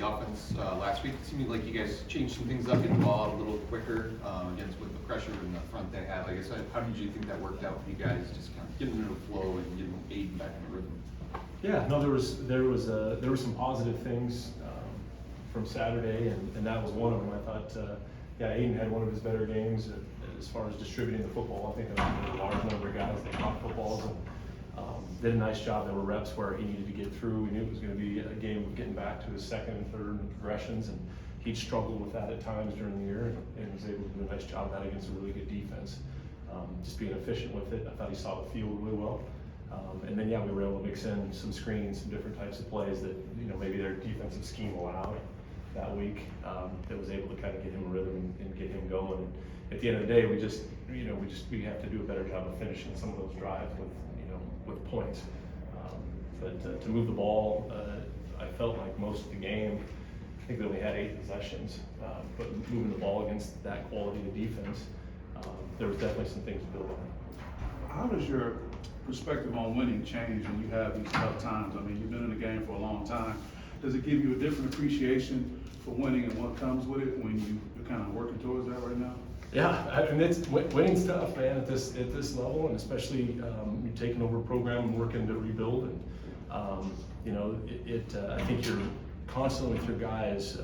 The offense last week, it seemed like you guys changed some things up, getting the ball out a little quicker against with the pressure in the front they have. I guess, how did you think that worked out for you guys, just kind of getting into the flow and getting Aiden back in the rhythm? Yeah, no, there were some positive things from Saturday, and that was one of them. I thought, Aiden had one of his better games as far as distributing the football. I think there was a large number of guys that caught footballs and did a nice job. There were reps where he needed to get through. We knew it was going to be a game of getting back to his second and third progressions, and he'd struggled with that at times during the year, and was able to do a nice job of that against a really good defense. Just being efficient with it. I thought he saw the field really well. And then, we were able to mix in some screens, some different types of plays that, maybe their defensive scheme allowed that week, that was able to kind of get him a rhythm and get him going. And at the end of the day, we have to do a better job of finishing some of those drives with points. But to move the ball, I felt like most of the game, I think they only had 8 possessions, but moving the ball against that quality of defense, there was definitely some things to build on. How does your perspective on winning change when you have these tough times? I mean, you've been in the game for a long time. Does it give you a different appreciation for winning and what comes with it when you're kind of working towards that right now? Yeah, winning's tough, man, at this level, and especially you're taking over a program and working to rebuild. And I think you're constantly through guys,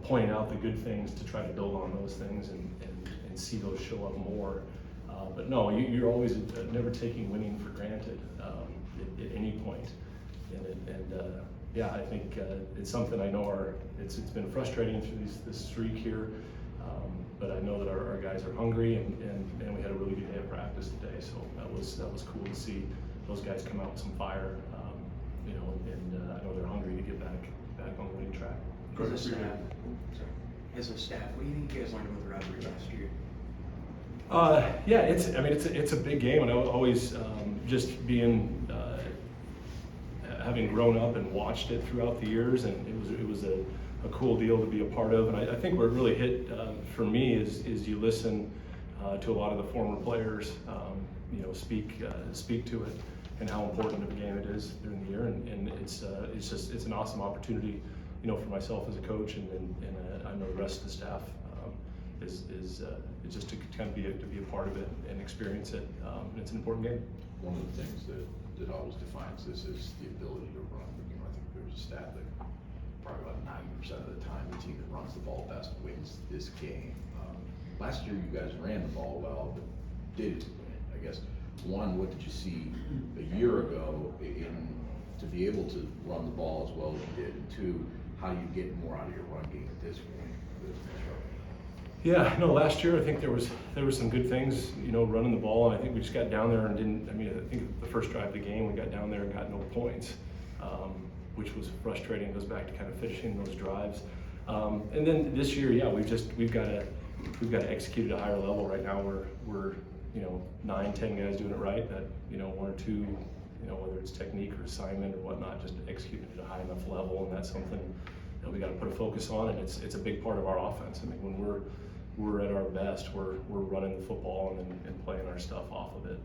pointing out the good things to try to build on those things and see those show up more. But no, you're always never taking winning for granted at any point. I think it's something I know it's been frustrating through this streak here. But I know that our guys are hungry, and we had a really good day of practice today. So that was cool to see those guys come out with some fire. I know they're hungry to get back on the winning track. As a staff, what do you think you guys learned about the rivalry last year? It's a big game, and I always just being having grown up and watched it throughout the years, and it was a cool deal to be a part of. And I think where it really hit for me is you listen to a lot of the former players, speak to it and how important of a game it is during the year, and it's an awesome opportunity, for myself as a coach, and I know the rest of the staff is just to kind of be a part of it and experience it. And it's an important game. One of the things that always defines this is the ability to run. I think there's a stat that probably about 90% of the time the team that runs the ball best wins this game. Last year you guys ran the ball well, but did win. I guess, one, what did you see a year ago to be able to run the ball as well as you did? And two, how do you get more out of your run game at this point? Yeah, no, last year I think there was some good things, running the ball, and I think we just got down there and I think the first drive of the game we got down there and got no points, which was frustrating. It goes back to kind of finishing those drives. And then this year, we've got to execute at a higher level. Right now we're 9-10 guys doing it right, that one or two, whether it's technique or assignment or whatnot, just executing at a high enough level, and that's something that we got to put a focus on, and it's a big part of our offense. I mean, when we're at our best, we're running the football and playing our stuff off of it,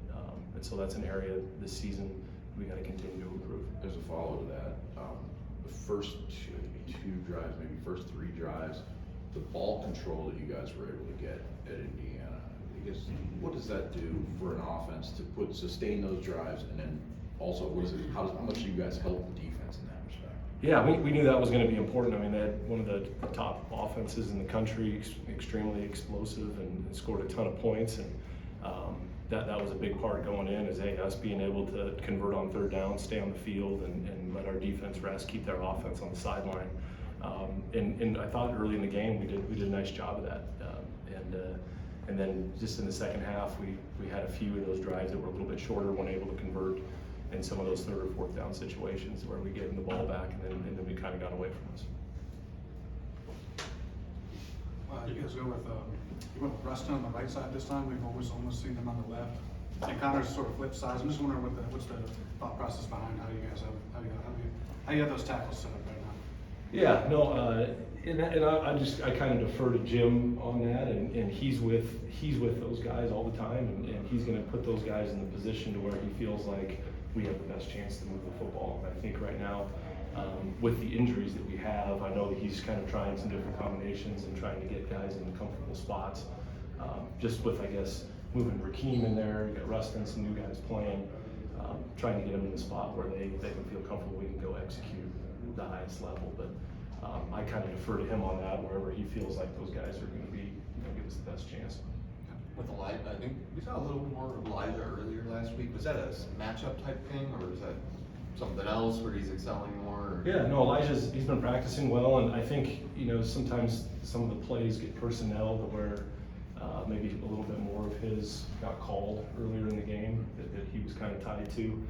and so that's an area this season we got to continue to improve. As a follow to that, the first two drives, maybe first 3 drives, the ball control that you guys were able to get at Indiana, I guess, what does that do for an offense to sustain those drives, and then also how much do you guys help the defense in that respect? Yeah, we knew that was going to be important. I mean, they had one of the top offenses in the country, extremely explosive, and scored a ton of points, and that was a big part going in, is us being able to convert on third down, stay on the field, and let our defense rest, keep their offense on the sideline. And I thought early in the game we did a nice job of that. And then just in the second half, we had a few of those drives that were a little bit shorter, weren't able to convert in some of those third or fourth down situations where we gave them the ball back, and then we kind of got away from us. You guys go with you went with Rustin on the right side this time. We've almost seen him on the left. And Connor's sort of flip sides. I'm just wondering what's the thought process behind how you guys how you have those tackles set up right now. Yeah, no, and I kind of defer to Jim on that, and he's with those guys all the time, and he's going to put those guys in the position to where he feels like we have the best chance to move the football. And I think right now, with the injuries that we have, I know that he's kind of trying some different combinations and trying to get guys in comfortable spots. Just with, I guess, moving Rakeem in there, you got Rustin, some new guys playing, trying to get them in the spot where they can feel comfortable we can go execute the highest level. But I kind of defer to him on that, wherever he feels like those guys are going to be, give us the best chance. With Elijah, I think we saw a little more of Elijah earlier last week. Was that a matchup type thing, or is that something else where he's excelling more? Or? Yeah, no, he's been practicing well, and I think, sometimes some of the plays get personnel to where maybe a little bit more of his got called earlier in the game that he was kind of tied to.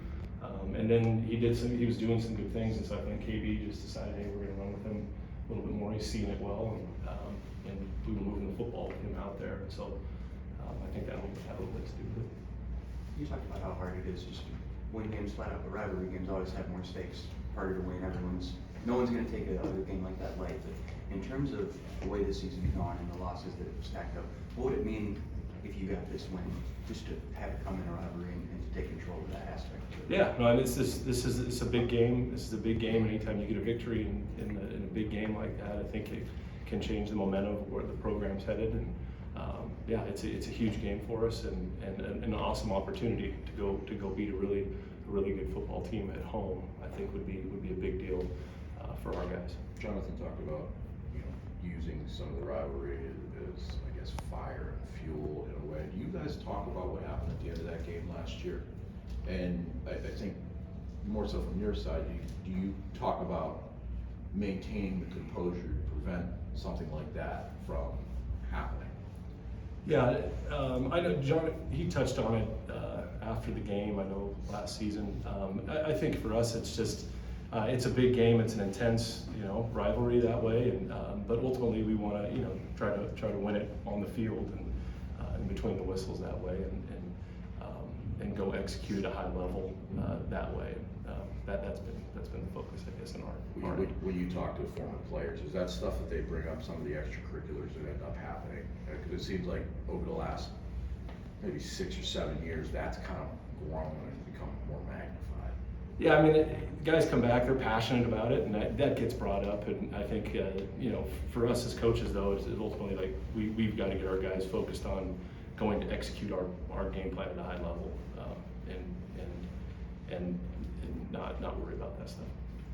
And then he was doing some good things, and so I think KB just decided, hey, we're going to run with him a little bit more. He's seeing it well, and we were moving the football with him out there, and so I think that'll have a little bit to do with it. You talked about how hard it is just to win games flat out, but rivalry games always have more stakes, harder to win. No one's going to take a game like that light. But in terms of the way the season's gone and the losses that have stacked up, what would it mean if you got this win, just to have it come in a rivalry and to take control of that aspect of it? Yeah, no, and it's a big game. This is a big game. Anytime you get a victory in a big game like that, I think it can change the momentum of where the program's headed. And yeah, it's a huge game for us, and an awesome opportunity to go beat a really good football team at home. I think would be a big deal for our guys. Jonathan talked about, using some of the rivalry as, I guess, fire and fuel in a way. Do you guys talk about what happened at the end of that game last year? And I think more so from your side, do you talk about maintaining the composure to prevent something like that from happening? Yeah, I know John, he touched on it after the game, I know last season. I think for us, it's just, it's a big game, it's an intense, rivalry that way, and but ultimately we want to, try to win it on the field and in between the whistles that way, and go execute at a high level that way. That's been the focus, I guess, in our When you talk to former players, is that stuff that they bring up, some of the extracurriculars that end up happening? Because it seems like over the last maybe 6 or 7 years, that's kind of grown and become more magnified. Yeah, I mean, guys come back, they're passionate about it, and that gets brought up. And I think, for us as coaches, though, it's ultimately like we've got to get our guys focused on going to execute our game plan at a high level, and not worry about that stuff.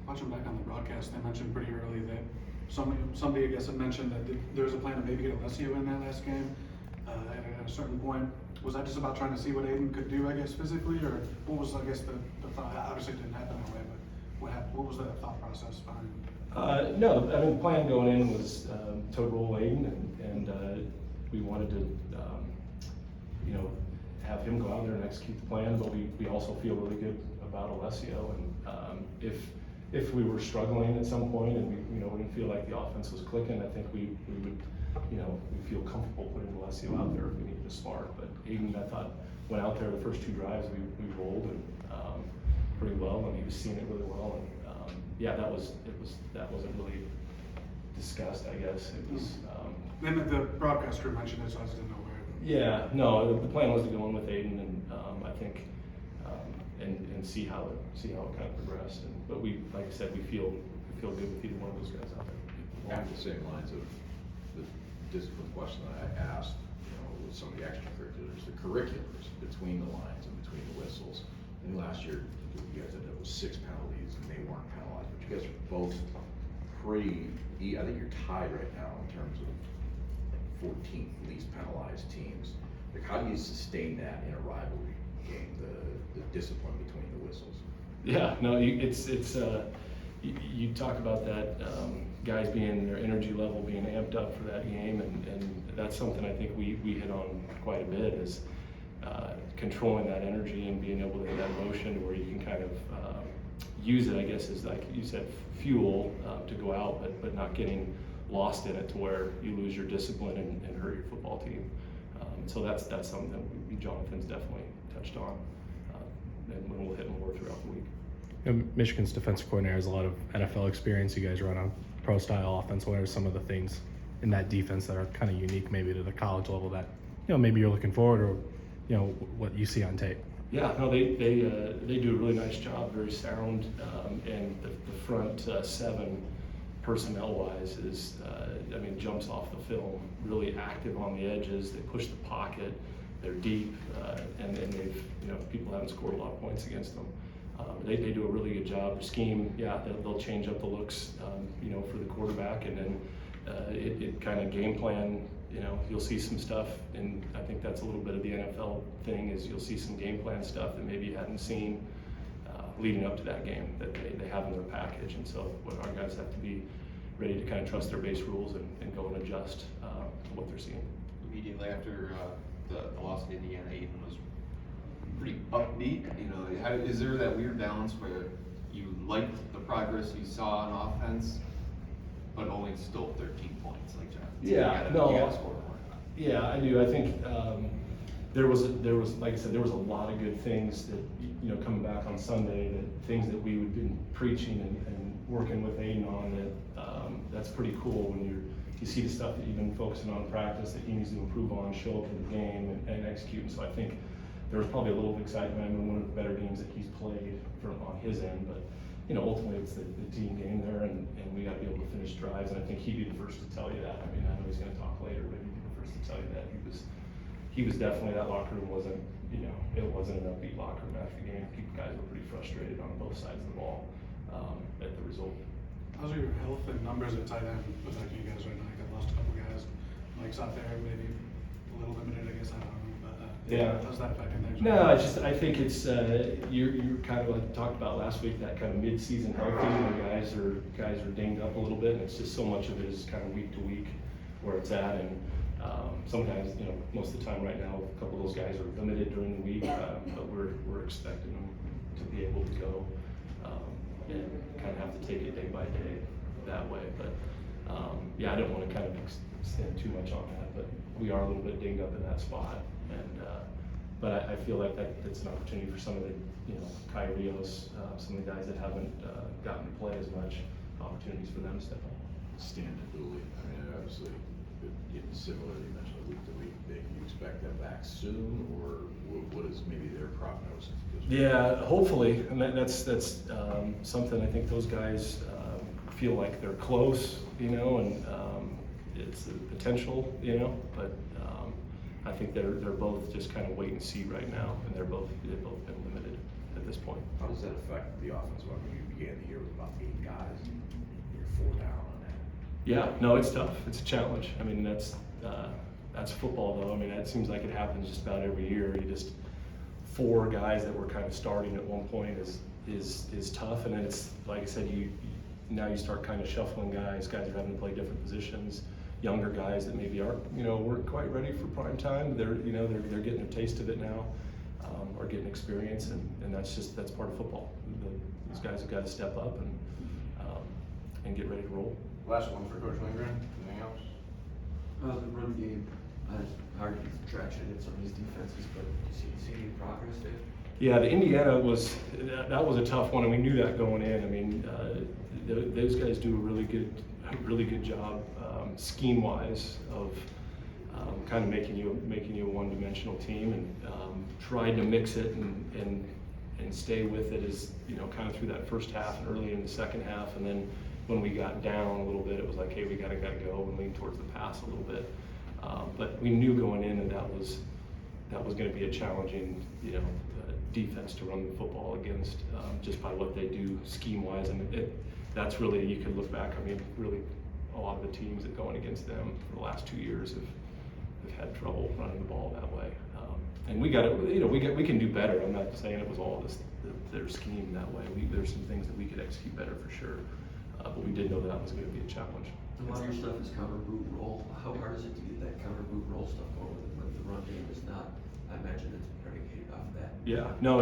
Watching back on the broadcast, they mentioned pretty early that somebody I guess had mentioned that there was a plan to maybe get Alessio in that last game at a certain point. Was that just about trying to see what Aiden could do, I guess, physically, or what was, I guess, the thought? Obviously, it didn't happen that way, but what was the thought process behind it? No, I mean, the plan going in was to roll Aiden, and we wanted to, have him go out there and execute the plan, but we also feel really good about Alessio, and if we were struggling at some point and we didn't feel like the offense was clicking, I think we would, we feel comfortable putting Alessio out there if we needed a spark. But Aiden, I thought, went out there the first 2 drives, we rolled and pretty well, and he was seeing it really well, and yeah, that wasn't really discussed, I guess. It was. Then the broadcast crew mentioned it, so I just didn't know where. Yeah, no, the plan was to go in with Aiden, and I think, and see how it kind of progressed. But like I said, we feel good with either one of those guys out there. Along the same lines of the discipline question that I asked, with some of the extracurriculars, the curriculars between the lines and between the whistles. I think last year you guys ended up with 6 penalties and they weren't penalized, but you guys are both I think you're tied right now in terms of 14th least penalized teams. Like, how do you sustain that in a rivalry game, the discipline between the whistles? Yeah, no, you talk about that, guys their energy level being amped up for that game, and that's something I think we hit on quite a bit, is controlling that energy and being able to hit that motion where you can kind of use it, I guess, as like you said, fuel to go out, but not getting lost in it to where you lose your discipline and hurt your football team. So that's something that Jonathan's definitely touched on, and we'll hit more throughout the week. Michigan's defensive coordinator has a lot of NFL experience. You guys run a pro-style offense. What are some of the things in that defense that are kind of unique maybe to the college level that, maybe you're looking forward, or, what you see on tape? Yeah, no, they do a really nice job, very sound, and the front seven personnel-wise is, I mean, jumps off the film, really active on the edges, they push the pocket, they're deep, and they've, people haven't scored a lot of points against them. They do a really good job. Their scheme, yeah, they'll change up the looks, for the quarterback, and then it kind of game plan. You'll see some stuff, and I think that's a little bit of the NFL thing, is you'll see some game plan stuff that maybe you hadn't seen leading up to that game that they have in their package. And so our guys have to be ready to kind of trust their base rules and go and adjust to what they're seeing. Immediately after the loss of Indiana, Aiden was pretty upbeat. Is there that weird balance where you liked the progress you saw on offense, but only still 13 points, like John? Yeah, You no. gotta score more. Yeah, I do. I think there was, like I said, there was a lot of good things that, coming back on Sunday, that things that we had been preaching and working with Aiden on, that's pretty cool when you see the stuff that you've been focusing on in practice that he needs to improve on, show up in the game and execute. And so I think there was probably a little excitement. I mean, one of the better games that he's played on his end, but ultimately it's the team game there, and we got to be able to finish drives. And I think he'd be the first to tell you that. I mean, I know he's going to talk later, but he'd be the first to tell you that he was definitely, that locker room wasn't, it wasn't an upbeat locker room after the game. Guys were pretty frustrated on both sides of the ball at the result. How's your health and numbers at tight end affecting you guys right now? You got lost a couple guys. Mike's out there, maybe a little limited, I guess. I don't know, but yeah. How's that affecting things? No, I think it's you're kind of like talked about last week, that kind of mid-season healthy where guys are dinged up a little bit, and it's just so much of it is kind of week to week where it's at, and sometimes most of the time right now a couple of those guys are limited during the week, but we're expecting them to be able to go and kind of have to take it day by day that way. But yeah, I don't want to kind of extend too much on that, but we are a little bit dinged up in that spot, and but I feel like that's an opportunity for some of the Kai Rios, some of the guys that haven't gotten to play as much, opportunities for them to step up. Stand Dooley, I mean, obviously, getting similar, you mentioned week to week, do you expect them back soon, or what is maybe their prognosis? Yeah, hopefully, and that's something I think those guys feel like they're close, and it's the potential, but I think they're both just kind of wait and see right now, and they've both been limited at this point. How does that affect the offense? Well, I mean, you began the year with about 8 guys, and you're 4 down on that. Yeah, no, it's tough. It's a challenge. I mean, that's football, though. I mean, it seems like it happens just about every year. You just 4 guys that were kind of starting at one point is tough, and then it's like I said, now you start kind of shuffling guys. Guys are having to play different positions. Younger guys that maybe weren't quite ready for prime time. They're getting a taste of it now, or getting experience, and that's part of football. These guys have got to step up and get ready to roll. Last one for Coach Lindgren. Anything else? The run game has hard to get traction in some of these defenses, but do you see any progress there? Yeah, the Indiana was a tough one, and we knew that going in. I mean, those guys do a really good job scheme-wise of kind of making you a one-dimensional team, and tried to mix it and stay with it as kind of through that first half and early in the second half, and then when we got down a little bit, it was like, hey, we gotta go and lean towards the pass a little bit. But we knew going in that was going to be a challenging, defense to run the football against, just by what they do scheme-wise. And that's really, you could look back. I mean, really, a lot of the teams that going against them for the last 2 years have had trouble running the ball that way. And we got to, we can do better. I'm not saying it was all their scheme that way. There's some things that we could execute better for sure. But we did know that was going to be a challenge. A lot of your stuff is cover, boot, roll. How hard is it to get that cover, boot, roll stuff going when the run game is not? I imagine it's predicated off of that. Yeah, no,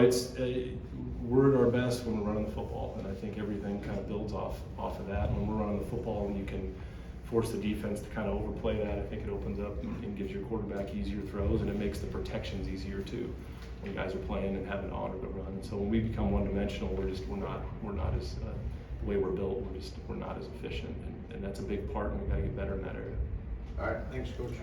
we're at our best when we're running the football, and I think everything kind of builds off of that. When we're running the football and you can force the defense to kind of overplay that, I think it opens up and gives your quarterback easier throws, and it makes the protections easier too. When guys are playing and having to honor the run, and so when we become one-dimensional, we're not as the way we're built. We're not as efficient, and that's a big part, and we got to get better in that area. All right, thanks, Coach.